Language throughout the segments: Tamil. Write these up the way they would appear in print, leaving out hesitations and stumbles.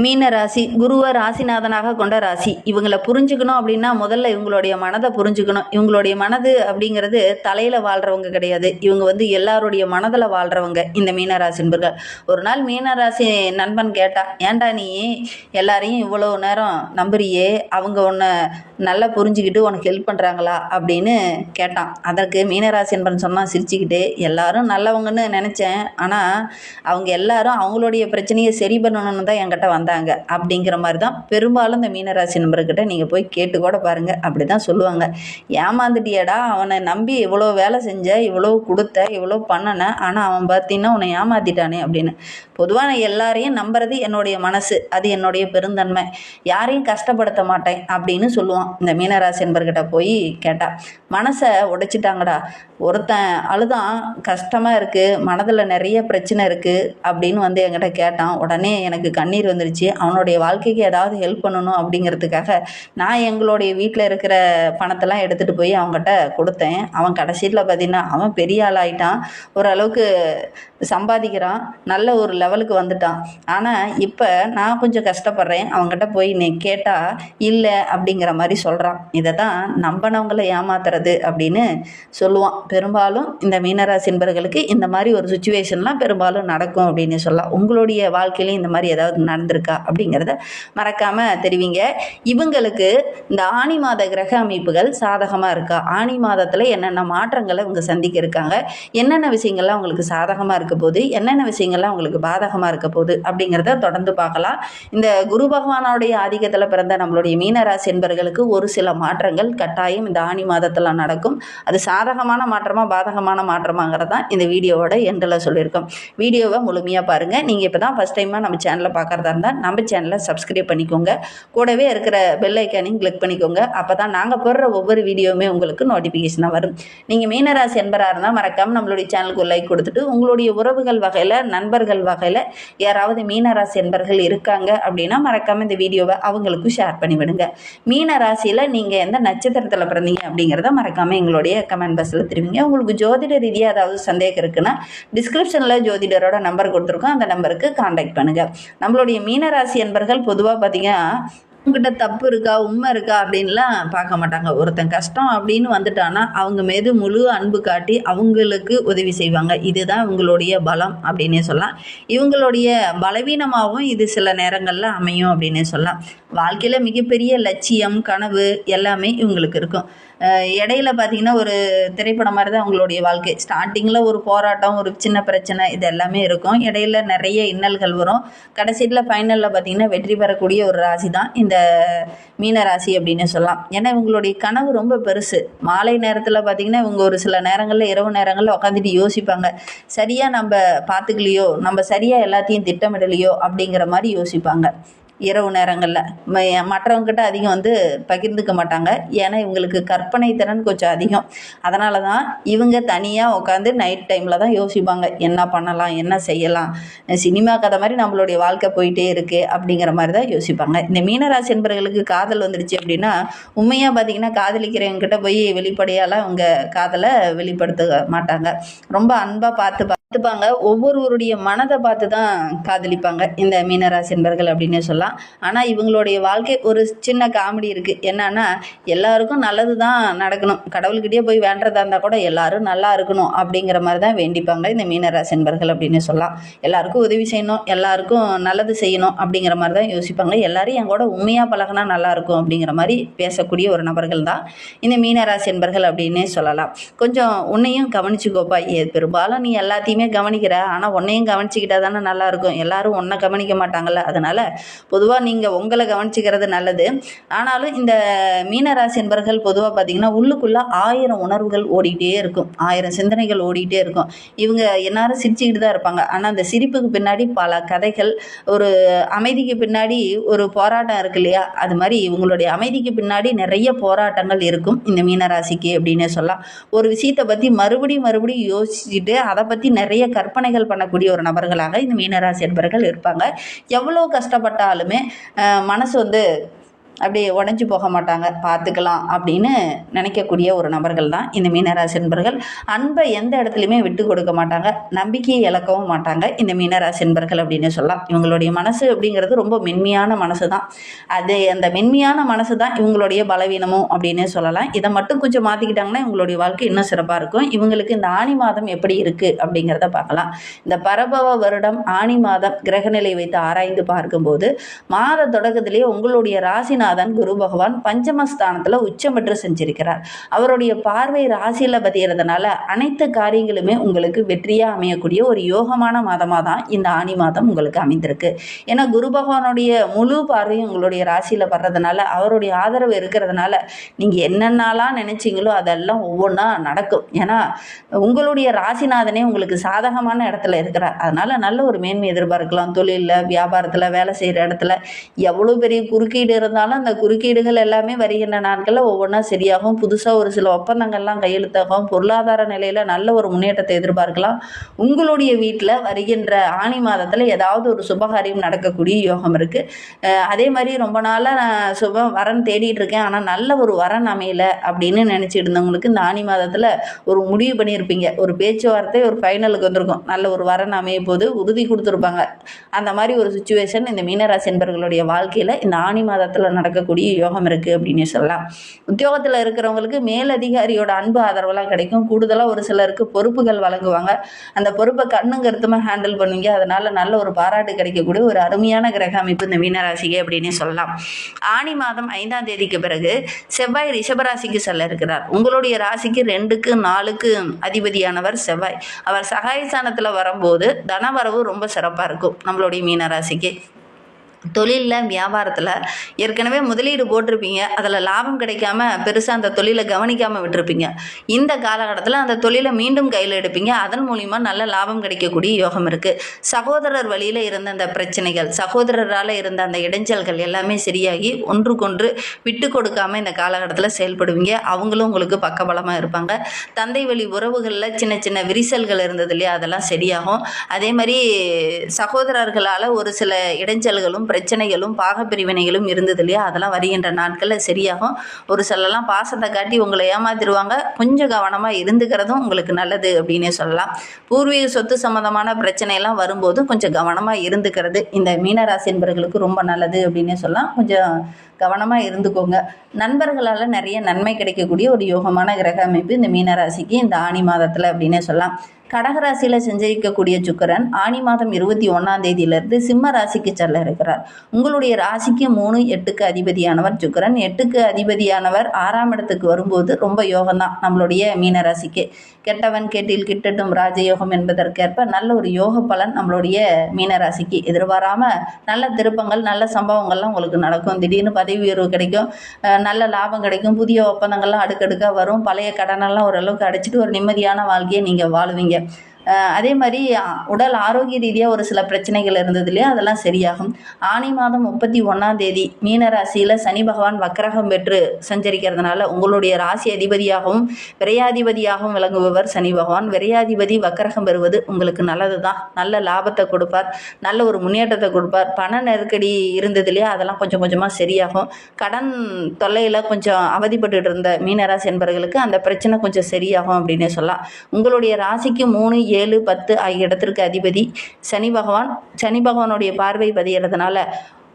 மீன ராசி குருவை ராசிநாதனாக கொண்ட ராசி. இவங்களை புரிஞ்சுக்கணும் அப்படின்னா முதல்ல இவங்களுடைய மனதை புரிஞ்சுக்கணும். இவங்களுடைய மனது அப்படிங்கிறது தலையில் வாழ்கிறவங்க கிடையாது. இவங்க எல்லாருடைய மனதில் வாழ்கிறவங்க இந்த மீனராசி நண்பர்கள். ஒரு நாள் மீனராசி நண்பன் கேட்டான், ஏன்டா நீ எல்லாரையும் இவ்வளோ நேரம் நம்புறியே, அவங்க உன்னை நல்லா புரிஞ்சுக்கிட்டு உனக்கு ஹெல்ப் பண்ணுறாங்களா அப்படின்னு கேட்டான். அதற்கு மீனராசி நண்பன் சொன்னான் சிரிச்சுக்கிட்டு, எல்லாரும் நல்லவங்கன்னு நினச்சேன், ஆனால் அவங்க எல்லாரும் அவங்களுடைய பிரச்சனையை சரி பண்ணணும்னு தான் என்கிட்ட வந்தாங்க அப்படிங்கிற மாதிரி தான் பெரும்பாலும் இந்த மீனராசி நம்பர்கிட்ட நீங்கள் போய் கேட்டு கூட பாருங்கள். அப்படி தான் சொல்லுவாங்க. ஏமாந்துட்டியடா, அவனை நம்பி இவ்வளோ வேலை செஞ்ச, இவ்வளோ கொடுத்த, இவ்வளோ பண்ணின, ஆனால் அவன் பார்த்தீங்கன்னா உன்னை ஏமாத்திட்டானே அப்படின்னு. பொதுவாக நான் எல்லாரையும் நம்புறது என்னுடைய மனசு, அது என்னுடைய பெருந்தன்மை, யாரையும் கஷ்டப்படுத்த மாட்டேன் அப்படின்னு சொல்லுவான். இந்த மீனராசி நண்பர்கிட்ட போய் கேட்டால், மனசை உடைச்சிட்டாங்கடா, ஒருத்தன் அழுதான், கஷ்டமாக இருக்குது, மனதில் நிறைய பிரச்சனை இருக்குது அப்படின்னு என்கிட்ட கேட்டான். உடனே எனக்கு கண்ணீர் வந்துருச்சு. அவனுடைய வாழ்க்கைக்கு ஏதாவது ஹெல்ப் பண்ணணும் அப்படிங்கிறதுக்காக நான் எங்களுடைய வீட்டில் இருக்கிற பணத்தெல்லாம் எடுத்துகிட்டு போய் அவங்ககிட்ட கொடுத்தேன். அவன் கடைசியில் பார்த்தீங்கன்னா அவன் பெரிய ஆளாயிட்டான், ஓரளவுக்கு சம்பாதிக்கிறான், நல்ல ஒரு லெவலுக்கு வந்துட்டான். ஆனால் இப்போ நான் கொஞ்சம் கஷ்டப்படுறேன், அவங்ககிட்ட போய் நீ கேட்டால் இல்லை அப்படிங்கிற மாதிரி சொல்கிறான். இதை தான் நம்பினவங்களை ஏமாத்துறது அப்படின்னு சொல்லுவான். பெரும்பாலும் இந்த மீனராசி என்பவர்களுக்கு இந்த மாதிரி ஒரு சுச்சுவேஷன்லாம் பெரும்பாலும் நடக்கும் அப்படின்னு சொல்லலாம். உங்களுடைய வாழ்க்கையிலையும் இந்த மாதிரி ஏதாவது நடந்திருக்கா அப்படிங்கிறத மறக்காமல் தெரிவிங்க. இவங்களுக்கு இந்த ஆனி மாத கிரக அமைப்புகள் சாதகமாக இருக்கா, ஆனி மாதத்தில் என்னென்ன மாற்றங்களை இவங்க சந்திக்க இருக்காங்க, என்னென்ன விஷயங்கள்லாம் அவங்களுக்கு சாதகமாக இருக்க போது, என்னென்ன விஷயங்கள்லாம் அவங்களுக்கு பாதகமாக இருக்க போகுது அப்படிங்கிறத தொடர்ந்து பார்க்கலாம். இந்த குரு பகவானுடைய ஆதிக்கத்தில் பிறந்த நம்மளுடைய மீனராசி என்பவர்களுக்கு ஒரு சில மாற்றங்கள் கட்டாயம் இந்த ஆனி மாதத்தில் நடக்கும். அது சாதகமான மாற்றமாக பாதகமான மாற்றமாங்கிறது தான் இந்த வீடியோவோட எண்டில் சொல்லியிருக்கோம். வீடியோவை முழுமையாக பாருங்கள். நீங்கள் இப்போ தான் ஃபஸ்ட் டைமாக நம்ம சேனலில் பார்க்குறதா இருந்தால் நம்ம சேனலை சப்ஸ்கிரைப் பண்ணிக்கோங்க, கூடவே இருக்கிற பெல் ஐக்கானையும் கிளிக் பண்ணிக்கோங்க. அப்போ தான் நாங்கள் போடுற ஒவ்வொரு வீடியோவுமே உங்களுக்கு நோட்டிஃபிகேஷனாக வரும். நீங்கள் மீனராசி என்பராக இருந்தால் மறக்காமல் நம்மளுடைய சேனலுக்கு ஒரு லைக் கொடுத்துட்டு, உங்களுடைய உறவுகள் வகையில், நண்பர்கள் வகையில் யாராவது மீனராசி என்பர்கள் இருக்காங்க அப்படின்னா மறக்காமல் இந்த வீடியோவை அவங்களுக்கும் ஷேர் பண்ணிவிடுங்க. மீன ராசியில் நீங்கள் எந்த நட்சத்திரத்தில் பிறந்தீங்க அப்படிங்கிறத மறக்காமல் எங்களுடைய கமெண்ட் பாக்ஸில் தெரிவிங்க. உங்களுக்கு ஜோதிட ரீதியாக ஏதாவது சந்தேகம் இருக்குன்னா டிஸ்கிரிப்ஷனில் ஜோதிடரோட நம்பர் கொடுத்துருக்கோம், அந்த நம்பருக்கு கான்டாக்ட் பண்ணுங்கள். நம்மளுடைய மீனராசி என்பர்கள் பொதுவாக பார்த்தீங்கன்னா உங்ககிட்ட தப்பு இருக்கா, உண்மை இருக்கா அப்படின்லாம் பார்க்க மாட்டாங்க. ஒருத்தன் கஷ்டம் அப்படின்னு வந்துட்டான்னா அவங்க மீது முழு அன்பு காட்டி அவங்களுக்கு உதவி செய்வாங்க. இதுதான் இவங்களுடைய பலம் அப்படின்னே சொல்லலாம். இவங்களுடைய பலவீனமாகவும் இது சில நேரங்களில் அமையும் அப்படின்னே சொல்லலாம். வாழ்க்கையில் மிகப்பெரிய லட்சியம், கனவு எல்லாமே இவங்களுக்கு இருக்கும். இடையில பார்த்திங்கன்னா ஒரு திரைப்படம் மாதிரி தான் அவங்களுடைய வாழ்க்கை. ஸ்டார்டிங்கில் ஒரு போராட்டம், ஒரு சின்ன பிரச்சனை, இது எல்லாமே இருக்கும். இடையில நிறைய இன்னல்கள் வரும். கடைசியில் ஃபைனலில் பார்த்திங்கன்னா வெற்றி பெறக்கூடிய ஒரு ராசி தான் இந்த மீன ராசி அப்படின்னு சொல்லலாம். ஏன்னா இவங்களுடைய கனவு ரொம்ப பெருசு. மாலை நேரத்தில் பார்த்திங்கன்னா இவங்க ஒரு சில நேரங்களில், இரவு நேரங்களில் உட்காந்துட்டு யோசிப்பாங்க, சரியாக நம்ம பார்த்துக்கலையோ, நம்ம சரியாக எல்லாத்தையும் திட்டமிடலையோ அப்படிங்கிற மாதிரி யோசிப்பாங்க. இரவு நேரங்களில் மற்றவங்ககிட்ட அதிகம் பகிர்ந்துக்க மாட்டாங்க. ஏன்னா இவங்களுக்கு கற்பனை திறன் கொஞ்சம் அதிகம். அதனால தான் இவங்க தனியாக உட்காந்து நைட் டைமில் தான் யோசிப்பாங்க, என்ன பண்ணலாம், என்ன செய்யலாம், சினிமா கதை மாதிரி நம்மளுடைய வாழ்க்கை போயிட்டே இருக்குது அப்படிங்கிற மாதிரி தான் யோசிப்பாங்க. இந்த மீனராசி என்பவர்களுக்கு காதல் வந்துடுச்சு அப்படின்னா உண்மையாக பார்த்திங்கன்னா காதலிக்கிறவங்ககிட்ட போய் வெளிப்படையால் அவங்க காதலை வெளிப்படுத்த மாட்டாங்க. ரொம்ப அன்பாக பார்த்துப்பாங்க. ஒவ்வொருவருடைய மனதை பார்த்து தான் காதலிப்பாங்க இந்த மீனராசி என்பர்கள் அப்படின்னு சொல்லலாம். ஆனால் இவங்களுடைய வாழ்க்கை ஒரு சின்ன காமெடி இருக்குது. என்னன்னா எல்லாருக்கும் நல்லது தான் நடக்கணும், கடவுள்கிட்டயே போய் வேண்டதா இருந்தால் கூட எல்லாரும் நல்லா இருக்கணும் அப்படிங்கிற மாதிரி தான் வேண்டிப்பாங்க இந்த மீனராசி என்பர்கள் அப்படின்னு சொல்லலாம். எல்லாருக்கும் உதவி செய்யணும், எல்லாருக்கும் நல்லது செய்யணும் அப்படிங்கிற மாதிரி தான் யோசிப்பாங்க. எல்லாரும் என் கூட உண்மையாக பழகினா நல்லாயிருக்கும் அப்படிங்கிற மாதிரி பேசக்கூடிய ஒரு நபர்கள் தான் இந்த மீனராசி என்பர்கள் அப்படின்னே சொல்லலாம். கொஞ்சம் உன்னையும் கவனிச்சுக்கோப்பா, பெரும்பாலும் நீ எல்லாத்தையுமே கவனிக்கிற, ஆனால் உன்னையும் கவனிச்சுக்கிட்டா தானே நல்லா இருக்கும். எல்லாரும் ஒன்றை கவனிக்க மாட்டாங்கல்ல. அதனால பொதுவாக நீங்கள் உங்களை கவனிச்சுக்கிறது நல்லது. ஆனாலும் இந்த மீனராசி என்பர்கள் பொதுவாக பார்த்தீங்கன்னா உள்ளுக்குள்ளே 1000 உணர்வுகள் ஓடிக்கிட்டே இருக்கும், 1000 சிந்தனைகள் ஓடிக்கிட்டே இருக்கும். இவங்க எல்லாரும் சிரிச்சுக்கிட்டு தான் இருப்பாங்க. ஆனால் அந்த சிரிப்புக்கு பின்னாடி பல கதைகள், ஒரு அமைதிக்கு பின்னாடி ஒரு போராட்டம் இருக்கு இல்லையா, அது மாதிரி இவங்களுடைய அமைதிக்கு பின்னாடி நிறைய போராட்டங்கள் இருக்கும் இந்த மீனராசிக்கு அப்படின்னு சொல்லலாம். ஒரு விஷயத்தை பற்றி மறுபடியும் யோசிச்சுட்டு அதை பற்றி நிறைய கற்பனைகள் பண்ணக்கூடிய ஒரு நபர்களாக இந்த மீனராசி என்பவர்கள் இருப்பாங்க. எவ்வளோ கஷ்டப்பட்டாலுமே மனசு அப்படியே உடஞ்சி போக மாட்டாங்க, பார்த்துக்கலாம் அப்படின்னு நினைக்கக்கூடிய ஒரு நபர்கள் தான் இந்த மீனராசி என்பர்கள். அன்பை எந்த இடத்துலையுமே விட்டு கொடுக்க மாட்டாங்க, நம்பிக்கையை இழக்கவும் மாட்டாங்க இந்த மீனராசி என்பர்கள் அப்படின்னு சொல்லலாம். இவங்களுடைய மனசு அப்படிங்கிறது ரொம்ப மென்மையான மனசு தான். அந்த மென்மையான மனசு தான் இவங்களுடைய பலவீனமும் அப்படின்னு சொல்லலாம். இதை மட்டும் கொஞ்சம் மாற்றிக்கிட்டாங்கன்னா இவங்களுடைய வாழ்க்கை இன்னும் சிறப்பாக இருக்கும். இவங்களுக்கு இந்த ஆணி மாதம் எப்படி இருக்குது அப்படிங்கிறத பார்க்கலாம். இந்த பரபவ வருடம் ஆணி மாதம் கிரகநிலை வைத்து ஆராய்ந்து பார்க்கும்போது மாத தொடக்கத்திலேயே உங்களுடைய ராசிநாதன் குரு பகவான் பஞ்சமஸ்தானத்தில் உச்சம் பெற்று செஞ்சிருக்கிறார். அவருடைய பார்வை ராசியில் பதிகிறதுனால அனைத்து காரியங்களுமே உங்களுக்கு வெற்றியாக அமையக்கூடிய ஒரு யோகமான மாதமாக தான் இந்த ஆணி மாதம் உங்களுக்கு அமைந்திருக்கு. ஏன்னா குரு பகவானுடைய முழு பார்வையும் உங்களுடைய ராசியில் படுறதுனால, அவருடைய ஆதரவு இருக்கிறதுனால நீங்கள் என்னென்னலாம் நினைச்சிங்களோ அதெல்லாம் ஒவ்வொன்றா நடக்கும். ஏன்னா உங்களுடைய ராசிநாதனே உங்களுக்கு சாதகமான இடத்துல இருக்கிறார். அதனால நல்ல ஒரு மேன்மை எதிர்பார்க்கலாம். தொழிலில், வியாபாரத்தில், வேலை செய்கிற இடத்துல எவ்வளோ பெரிய குறுக்கீடு இருந்தாலும் அந்த குறுக்கீடுகள் எல்லாமே வருகின்ற நாட்களில் ஒவ்வொன்றா சரியாகும். புதுசாக ஒரு சில ஒப்பந்தங்கள்லாம் கையெழுத்தாகும். பொருளாதார நிலையில் நல்ல ஒரு முன்னேற்றத்தை எதிர்பார்க்கலாம். உங்களுடைய வீட்டில் வருகின்ற ஆணி மாதத்தில் ஏதாவது ஒரு சுபகாரியம் நடக்கக்கூடிய யோகம் இருக்குது. அதே மாதிரி ரொம்ப நாளாக நான் வரன் தேடிட்டு இருக்கேன், ஆனால் நல்ல ஒரு வரன் அமையலை அப்படின்னு நினச்சிட்டு இருந்தவங்களுக்கு இந்த ஆணி மாதத்தில் ஒரு முடிவு பண்ணியிருப்பீங்க. ஒரு பேச்சுவார்த்தை ஒரு ஃபைனலுக்கு வந்திருக்கும். நல்ல ஒரு வரன் அமைய போது உறுதி கொடுத்துருப்பாங்க. அந்த மாதிரி ஒரு சுச்சுவேஷன் இந்த மீனராசி என்பவர்களுடைய வாழ்க்கையில் இந்த ஆணி மாதத்தில் நடக்கக்கூடிய யோகம் இருக்குது அப்படின்னு சொல்லலாம். உத்தியோகத்தில் இருக்கிறவங்களுக்கு மேலதிகாரியோட அன்பு ஆதரவெல்லாம் கிடைக்கும். கூடுதலாக ஒரு சிலருக்கு பொறுப்புகள் வழங்குவாங்க. அந்த பொறுப்பை கண்ணும் கருத்துமாக ஹேண்டில் பண்ணுவீங்க. அதனால் நல்ல ஒரு பாராட்டு கிடைக்கக்கூடிய ஒரு அருமையான கிரக அமைப்பு இந்த மீனராசிக்கு அப்படின்னு சொல்லலாம். ஆணி மாதம் 5ஆம் தேதிக்கு பிறகு செவ்வாய் ரிஷபராசிக்கு செல்ல இருக்கிறார். உங்களுடைய ராசிக்கு 2க்கு 4க்கு அதிபதியானவர் செவ்வாய். அவர் சகாயஸ்தானத்தில் வரும்போது தனவரவு ரொம்ப சிறப்பாக இருக்கும் நம்மளுடைய மீனராசிக்கு. தொழிலில், வியாபாரத்தில் ஏற்கனவே முதலீடு போட்டிருப்பீங்க, அதில் லாபம் கிடைக்காம பெருசாக அந்த தொழிலை கவனிக்காமல் விட்டுருப்பீங்க. இந்த காலகட்டத்தில் அந்த தொழிலை மீண்டும் கையில் எடுப்பீங்க. அதன் மூலிமா நல்ல லாபம் கிடைக்கக்கூடிய யோகம் இருக்குது. சகோதரர் வழியில் இருந்த அந்த பிரச்சனைகள், சகோதரரால் இருந்த அந்த இடைஞ்சல்கள் எல்லாமே சரியாகி ஒன்றுக்கொன்று விட்டு கொடுக்காமல் இந்த காலகட்டத்தில் செயல்படுவீங்க. அவங்களும் உங்களுக்கு பக்கபலமாக இருப்பாங்க. தந்தை வழி உறவுகளில் சின்ன சின்ன விரிசல்கள் இருந்தது இல்லையா, அதெல்லாம் சரியாகும். அதே மாதிரி சகோதரர்களால் ஒரு சில இடைஞ்சல்களும் பிரச்சனைகளும் பாகப்பிரிவினைகளும் இருந்தது இல்லையா, அதெல்லாம் வருகின்ற நாட்களில் சரியாகும். ஒரு சிலலாம் பாசத்தை காட்டி உங்களை ஏமாத்திடுவாங்க. கொஞ்சம் கவனமாக இருந்துக்கிறதும் உங்களுக்கு நல்லது அப்படின்னே சொல்லலாம். பூர்வீக சொத்து சம்மந்தமான பிரச்சனையெல்லாம் வரும்போது கொஞ்சம் கவனமாக இருந்துக்கிறது இந்த மீனராசி என்பவர்களுக்கு ரொம்ப நல்லது அப்படின்னே சொல்லலாம். கொஞ்சம் கவனமாக இருந்துக்கோங்க. நண்பர்களால் நிறைய நன்மை கிடைக்கக்கூடிய ஒரு யோகமான கிரக அமைப்பு இந்த மீனராசிக்கு இந்த ஆணி மாதத்தில் அப்படின்னே சொல்லலாம். கடகராசியில் சஞ்சரிக்கக்கூடிய சுக்கிரன் ஆணி மாதம் 21ஆம் தேதியிலிருந்து சிம்ம ராசிக்கு செல்ல இருக்கிறார். உங்களுடைய ராசிக்கு 3, 8க்கு அதிபதியானவர் சுக்கிரன். 8க்கு அதிபதியானவர் 6ஆம் இடத்துக்கு வரும்போது ரொம்ப யோகம்தான் நம்மளுடைய மீனராசிக்கு. கெட்டவன் கேட்டில் கிட்டட்டும் ராஜயோகம் என்பதற்கேற்ப நல்ல ஒரு யோக பலன் நம்மளுடைய மீனராசிக்கு. எதிர்பாராமல் நல்ல திருப்பங்கள், நல்ல சம்பவங்கள்லாம் உங்களுக்கு நடக்கும். திடீர்னு பதவி உயர்வு கிடைக்கும், நல்ல லாபம் கிடைக்கும், புதிய ஒப்பந்தங்கள்லாம் அடுக்கடுக்காக வரும். பழைய கடனெல்லாம் ஓரளவுக்கு அடைச்சிட்டு ஒரு நிம்மதியான வாழ்க்கையை நீங்கள் வாழுவீங்க. அதே மாதிரி உடல் ஆரோக்கிய ரீதியாக ஒரு சில பிரச்சனைகள் இருந்தது இல்லையா, அதெல்லாம் சரியாகும். ஆணி மாதம் 31ஆம் தேதி மீனராசியில் சனி பகவான் வக்கரகம் பெற்று சஞ்சரிக்கிறதுனால உங்களுடைய ராசி அதிபதியாகவும் விரையாதிபதியாகவும் விளங்குபவர் சனி பகவான். விரையாதிபதி வக்கரகம் பெறுவது உங்களுக்கு நல்லது தான். நல்ல லாபத்தை கொடுப்பார், நல்ல ஒரு முன்னேற்றத்தை கொடுப்பார். பண நெருக்கடி இருந்தது இல்லையா, அதெல்லாம் கொஞ்சம் கொஞ்சமாக சரியாகும். கடன் தொல்லையில் கொஞ்சம் அவதிப்பட்டு இருந்த மீனராசி என்பவர்களுக்கு அந்த பிரச்சனை கொஞ்சம் சரியாகும் அப்படின்னே சொல்லலாம். உங்களுடைய ராசிக்கு 3, 7, 10 ஆகிய இடத்திற்கு அதிபதி சனி பகவானுடைய பார்வை பதிகிறதுனால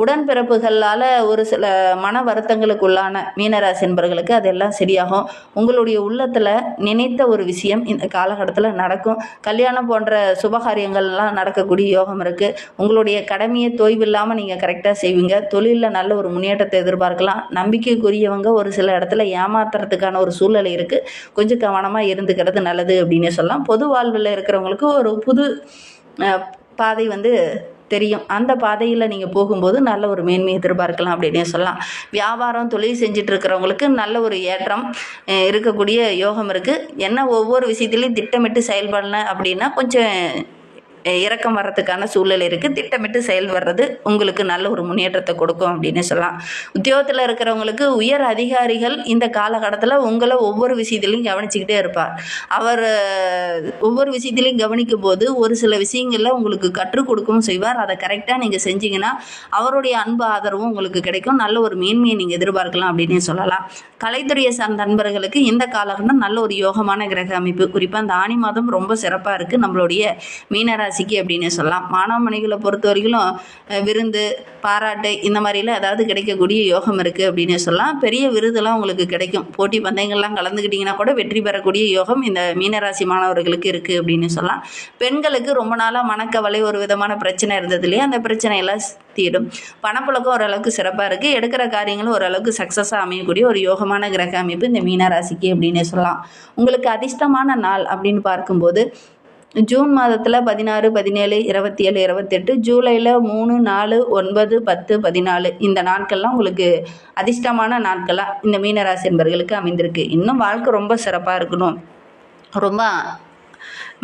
உடன்பிறப்புகளால் ஒரு சில மன வருத்தங்களுக்குள்ளான மீனராசி என்பவர்களுக்கு அதெல்லாம் சரியாகும். உங்களுடைய உள்ளத்தில் நினைத்த ஒரு விஷயம் இந்த காலகட்டத்தில் நடக்கும். கல்யாணம் போன்ற சுபகாரியங்கள்லாம் நடக்கக்கூடிய யோகம் இருக்குது. உங்களுடைய கடமையை தொய்வில்லாமல் நீங்கள் கரெக்டாக செய்வீங்க. தொழிலில் நல்ல ஒரு முன்னேற்றத்தை எதிர்பார்க்கலாம். நம்பிக்கைக்குரியவங்க ஒரு சில இடத்துல ஏமாத்துறதுக்கான ஒரு சூழ்நிலை இருக்குது. கொஞ்சம் கவனமாக இருந்துக்கிறது நல்லது அப்படின்னு சொல்லலாம். பொது வாழ்வில் இருக்கிறவங்களுக்கு ஒரு புது பாதை தெரியும். அந்த பாதையில் நீங்கள் போகும்போது நல்ல ஒரு மேன்மையை எதிர்பார்க்கலாம் அப்படின்னே சொல்லலாம். வியாபாரம், தொழில் செஞ்சுட்டு இருக்கிறவங்களுக்கு நல்ல ஒரு ஏற்றம் இருக்கக்கூடிய யோகம் இருக்குது. என்ன ஒவ்வொரு விஷயத்துலையும் திட்டமிட்டு செயல்படல அப்படின்னா கொஞ்சம் இறக்கம் வர்றதுக்கான சூழல் இருக்குது. திட்டமிட்டு செயல்படுறது உங்களுக்கு நல்ல ஒரு முன்னேற்றத்தை கொடுக்கும் அப்படின்னு சொல்லலாம். உத்தியோகத்தில் இருக்கிறவங்களுக்கு உயர் அதிகாரிகள் இந்த காலகட்டத்தில் உங்களை ஒவ்வொரு விஷயத்துலையும் கவனிச்சுக்கிட்டே இருப்பார். அவர் ஒவ்வொரு விஷயத்துலையும் கவனிக்கும் போது ஒரு சில விஷயங்களில் உங்களுக்கு கற்றுக் கொடுக்கவும் செய்வார். அதை கரெக்டாக நீங்கள் செஞ்சீங்கன்னா அவருடைய அன்பு ஆதரவும் உங்களுக்கு கிடைக்கும். நல்ல ஒரு மேன்மையை நீங்கள் எதிர்பார்க்கலாம் அப்படின்னு சொல்லலாம். கலைத்துறையை சார்ந்த நண்பர்களுக்கு இந்த காலகட்டம் நல்ல ஒரு யோகமான கிரக அமைப்பு. குறிப்பாக இந்த ஆணி மாதம் ரொம்ப சிறப்பாக இருக்குது நம்மளுடைய மீனராசிக்கு அப்படின்னு சொல்லலாம். மாணவமணிகளை பொறுத்த வரைக்கும் விருந்து, பாராட்டு இந்த மாதிரிலாம் ஏதாவது கிடைக்கக்கூடிய யோகம் இருக்குது அப்படின்னு சொல்லலாம். பெரிய விருதெல்லாம் உங்களுக்கு கிடைக்கும். போட்டி பந்தயங்கள்லாம் கலந்துக்கிட்டிங்கன்னா கூட வெற்றி பெறக்கூடிய யோகம் இந்த மீனராசி மாணவர்களுக்கு இருக்குது அப்படின்னு சொல்லலாம். பெண்களுக்கு ரொம்ப நாளாக மனக்கவலை, ஒரு விதமான பிரச்சனை இருந்தது இல்லையா, அந்த பிரச்சனையெல்லாம் தீரும். பணப்புழக்கம் ஓரளவுக்கு சிறப்பாக இருக்குது. எடுக்கிற காரியங்களும் ஓரளவுக்கு சக்ஸஸாக அமையக்கூடிய ஒரு யோகமான கிரக அமைப்பு இந்த மீனராசிக்கு அப்படின்னு சொல்லலாம். உங்களுக்கு அதிர்ஷ்டமான நாள் அப்படின்னு பார்க்கும்போது ஜூன் மாதத்தில் 16, 17, 27, 28, ஜூலையில் 3, 4, 9, 10, 14 இந்த நாட்கள்லாம் உங்களுக்கு அதிர்ஷ்டமான நாட்களாக இந்த மீனராசி என்பவர்களுக்கு அமைந்திருக்கு. இன்னும் வாழ்க்கை ரொம்ப சிறப்பாக இருக்கணும், ரொம்ப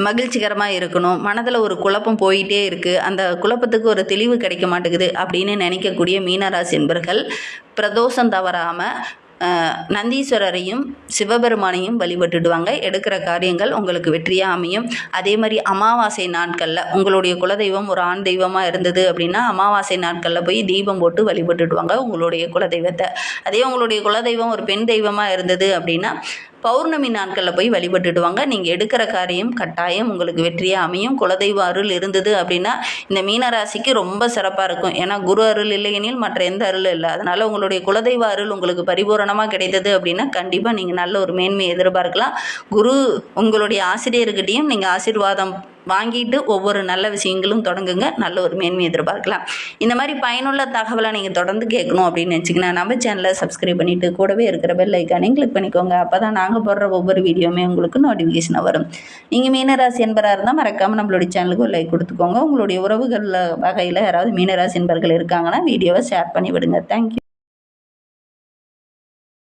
மகிழ்ச்சிகரமாக இருக்கணும், மனதில் ஒரு குழப்பம் போயிட்டே இருக்குது, அந்த குழப்பத்துக்கு ஒரு தெளிவு கிடைக்க மாட்டேங்குது அப்படின்னு நினைக்கக்கூடிய மீனராசி என்பவர்கள் பிரதோஷம் தவறாமல் நந்தீஸ்வரரையும் சிவபெருமானையும் வழிபட்டுடுவாங்க. எடுக்கிற காரியங்கள் உங்களுக்கு வெற்றியாக அமையும். அதே மாதிரி அமாவாசை நாட்களில் உங்களுடைய குலதெய்வம் ஒரு ஆண் தெய்வமாக இருந்தது அப்படின்னா அமாவாசை நாட்களில் போய் தீபம் போட்டு வழிபட்டுடுவாங்க உங்களுடைய குலதெய்வத்தை. அதே உங்களுடைய குலதெய்வம் ஒரு பெண் தெய்வமாக இருந்தது அப்படின்னா பௌர்ணமி நாட்களில் போய் வழிபட்டுடுவாங்க. நீங்கள் எடுக்கிற காரியம் கட்டாயம் உங்களுக்கு வெற்றியாக அமையும். குலதெய்வ அருள் இருந்தது அப்படின்னா இந்த மீனராசிக்கு ரொம்ப சிறப்பாக இருக்கும். ஏன்னா குரு அருள் இல்லையெனில் மற்ற எந்த அருளும் இல்லை. அதனால் உங்களுடைய குலதெய்வ அருள் உங்களுக்கு பரிபூரணமாக கிடைத்தது அப்படின்னா கண்டிப்பாக நீங்கள் நல்ல ஒரு மேன்மையை எதிர்பார்க்கலாம். குரு உங்களுடைய ஆசிரியர்கிட்டையும் நீங்கள் ஆசீர்வாதம் வாங்கிட்டு ஒவ்வொரு நல்ல விஷயங்களும் தொடங்குங்க. நல்ல ஒரு மேன்மை எதிர்பார்க்கலாம். இந்த மாதிரி பயனுள்ள தகவலை நீங்கள் தொடர்ந்து கேட்கணும் அப்படின்னு நினச்சிங்கன்னா நம்ம சேனலை சப்ஸ்கிரைப் பண்ணிவிட்டு கூடவே இருக்கிற பெல் ஐக்கானையும் கிளிக் பண்ணிக்கோங்க. அப்போ தான் நாங்கள் போடுற ஒவ்வொரு வீடியோவுமே உங்களுக்கு நோட்டிஃபிகேஷனாக வரும். நீங்கள் மீனராசி என்பராக இருந்தால் மறக்காமல் நம்மளுடைய சேனலுக்கு ஒரு லைக் கொடுத்துக்கோங்க. உங்களுடைய உறவுகள் வகையில் யாராவது மீனராசி என்பர்கள் இருக்காங்கன்னா வீடியோவை ஷேர் பண்ணி விடுங்க. தேங்க்யூ.